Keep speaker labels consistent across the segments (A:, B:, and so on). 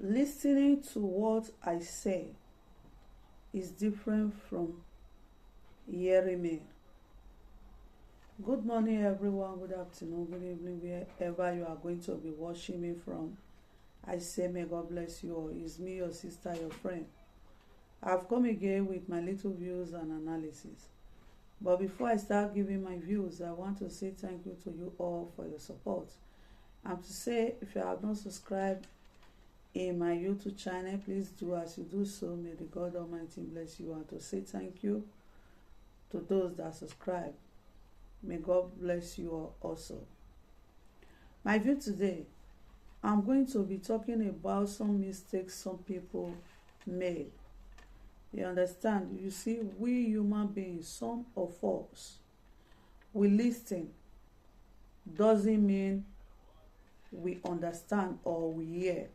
A: Listening to what I say is different from hearing me. Good morning, everyone. Good afternoon, good evening, wherever you are going to be watching me from. I say, may God bless you all. It's me, your sister, your friend. I've come again with my little views and analysis. But before I start giving my views, I want to say thank you to you all for your support. And to say, if you have not subscribed in my YouTube channel, please do. As you do so, may the God Almighty bless you. And to say thank you to those that subscribe. May God bless you all also. My view today, I'm going to be talking about some mistakes some people made. You understand? You see, we human beings, some of us, we listen. Doesn't mean we understand or we hear.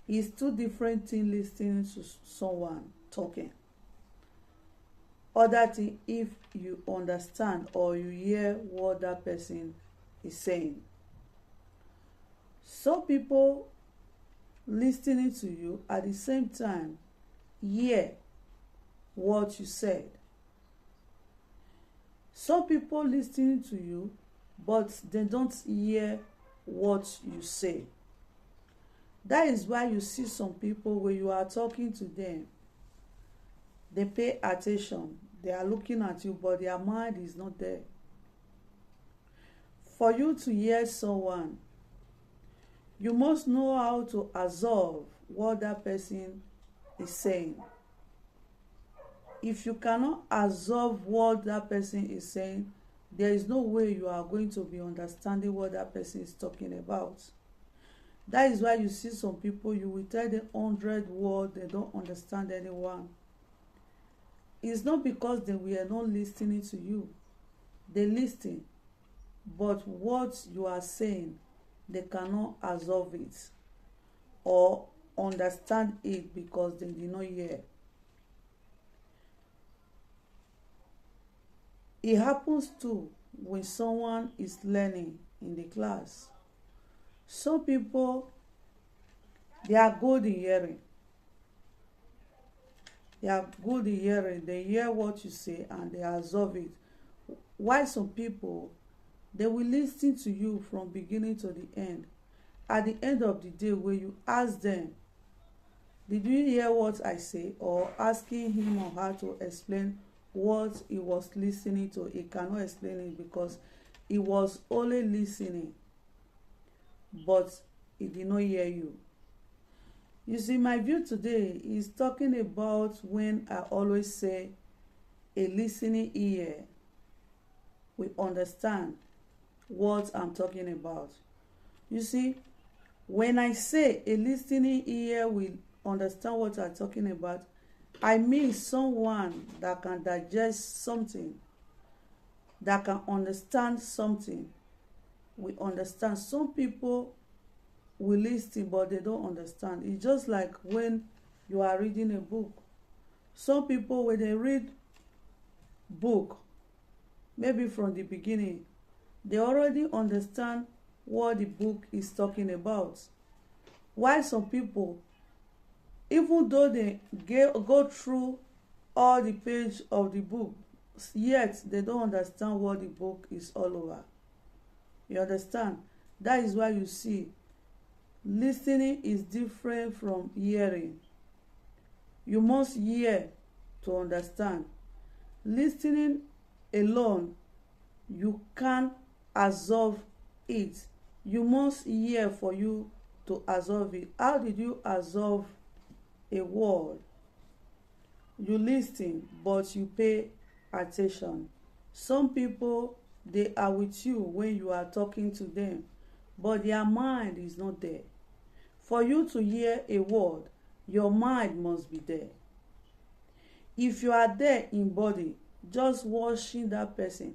A: It's two different things listening to someone talking. Other thing, if you understand or you hear what that person is saying. Some people listening to you at the same time hear what you said. Some people listening to you, but they don't hear what you say. That is why you see some people when you are talking to them, they pay attention. They are looking at you, but their mind is not there. For you to hear someone, you must know how to absorb what that person is saying. If you cannot absorb what that person is saying, there is no way you are going to be understanding what that person is talking about. That is why you see some people, you will tell them 100 words, they don't understand anyone. It's not because they were not listening to you. They listen, but what you are saying, they cannot absorb it or understand it because they did not hear. It happens too when someone is learning in the class. Some people, they are good in hearing. They are good in hearing. They hear what you say and they absorb it. While some people, they will listen to you from beginning to the end. At the end of the day, when you ask them, did you hear what I say? Or asking him or her to explain what he was listening to, he cannot explain it because he was only listening, but he did not hear you. You see, my view today is talking about when I always say a listening ear will understand what I'm talking about. You see, when I say a listening ear will understand what I'm talking about, I mean someone that can digest something, that can understand something. We understand. Some people will listen, but they don't understand. It's just like when you are reading a book. Some people, when they read book, maybe from the beginning, they already understand what the book is talking about. While some people, even though they go through all the page of the book, yet they don't understand what the book is all over. You understand? That is why you see listening is different from hearing. You must hear to understand. Listening alone, you can't absorb it. You must hear for you to absorb it. How did you absorb a word? You listen, but you pay attention. Some people, they are with you when you are talking to them, but their mind is not there. For you to hear a word, your mind must be there. If you are there in body, just watching that person,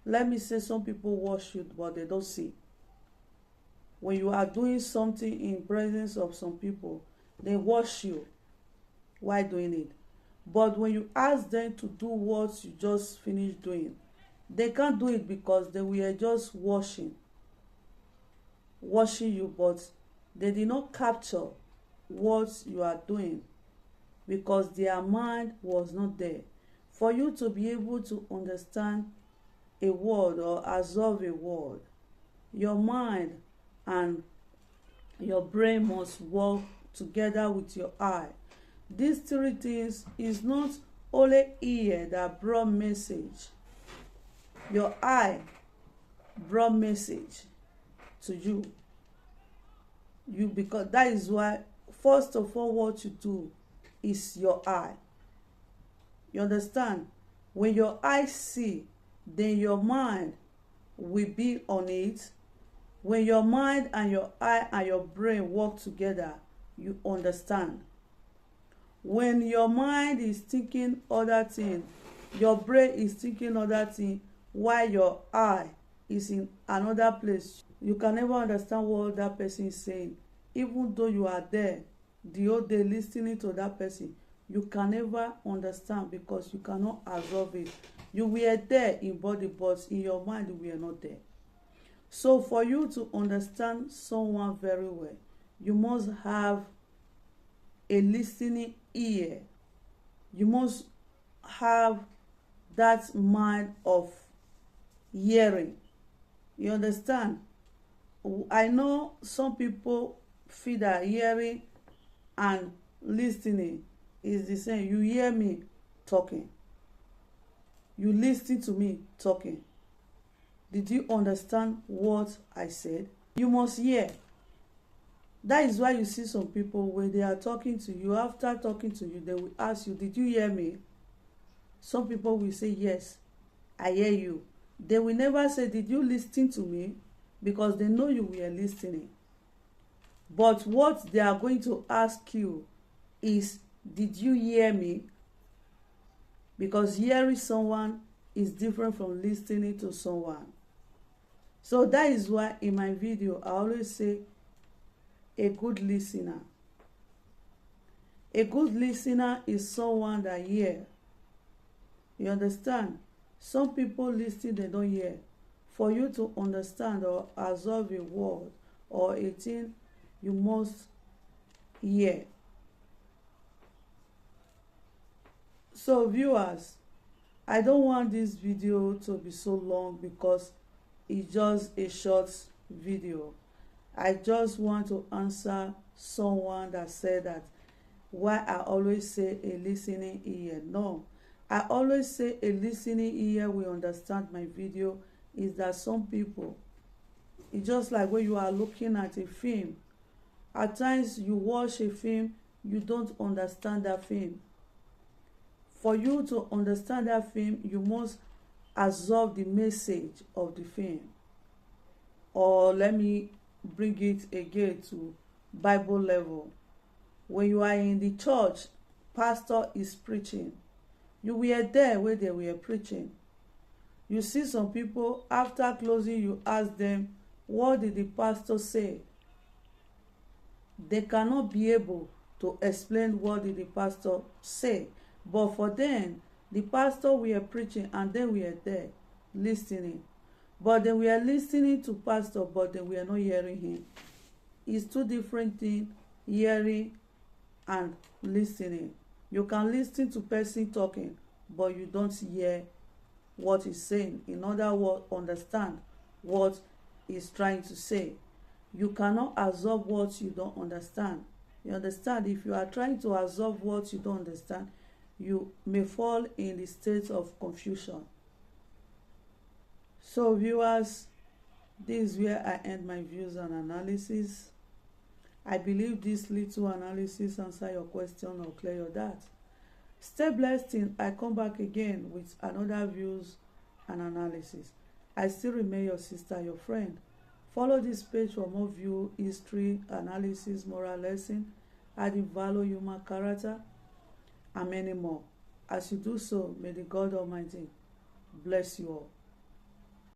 A: let me say some people watch you, but they don't see. When you are doing something in presence of some people, they watch you while doing it. But when you ask them to do what you just finished doing, they can't do it because they were just watching you, but they did not capture what you are doing, because their mind was not there. For you to be able to understand a word or absorb a word, your mind and your brain must work together with your eye. These three things is not only ear that brought message. Your eye brought message to you. Because that is why, first of all, what you do is your eye. You understand? When your eyes see, then your mind will be on it. When your mind and your eye and your brain work together, you understand. When your mind is thinking other thing, your brain is thinking other thing, while your eye is in another place, you can never understand what that person is saying. Even though you are there the whole day listening to that person, you can never understand, because you cannot absorb it. You were there in body, but in your mind you were not there. So for you to understand someone very well, you must have a listening ear. You must have that mind of hearing. You understand? I know some people feel that hearing and listening is the same. You hear me talking, you listen to me talking. Did you understand what I said? You must hear. That is why you see some people, when they are talking to you, after talking to you, they will ask you, did you hear me? Some people will say, yes, I hear you. They will never say, did you listen to me? Because they know you were listening. But what they are going to ask you is, did you hear me? Because hearing someone is different from listening to someone. So that is why in my video, I always say, a good listener. A good listener is someone that hears. You understand? Some people listen, they don't hear. For you to understand or absorb a word or a thing, you must hear. So viewers, I don't want this video to be so long, because it's just a short video. I just want to answer someone that said that why I always say a listening ear. No, I always say a listening ear will understand my video. Is that some people, it's just like when you are looking at a film. At times you watch a film, you don't understand that film. For you to understand that film, you must absorb the message of the film. Or let me bring it again to Bible level. When you are in the church, pastor is preaching. You were there when they were preaching. You see some people, after closing, you ask them, what did the pastor say? They cannot be able to explain what did the pastor say. But for them, the pastor were preaching and then we are there listening. But they were listening to pastor, but they were not hearing him. It's two different things, hearing and listening. You can listen to person talking, but you don't hear what he's saying. In other words, understand what he's trying to say. You cannot absorb what you don't understand. You understand? If you are trying to absorb what you don't understand, you may fall in the state of confusion. So viewers, this is where I end my views and analysis. I believe this little analysis answer your question or clear your doubt. Stay blessed till I come back again with another views and analysis. I still remain your sister, your friend. Follow this page for more view, history, analysis, moral lesson, adding value, human character, and many more. As you do so, may the God Almighty bless you all.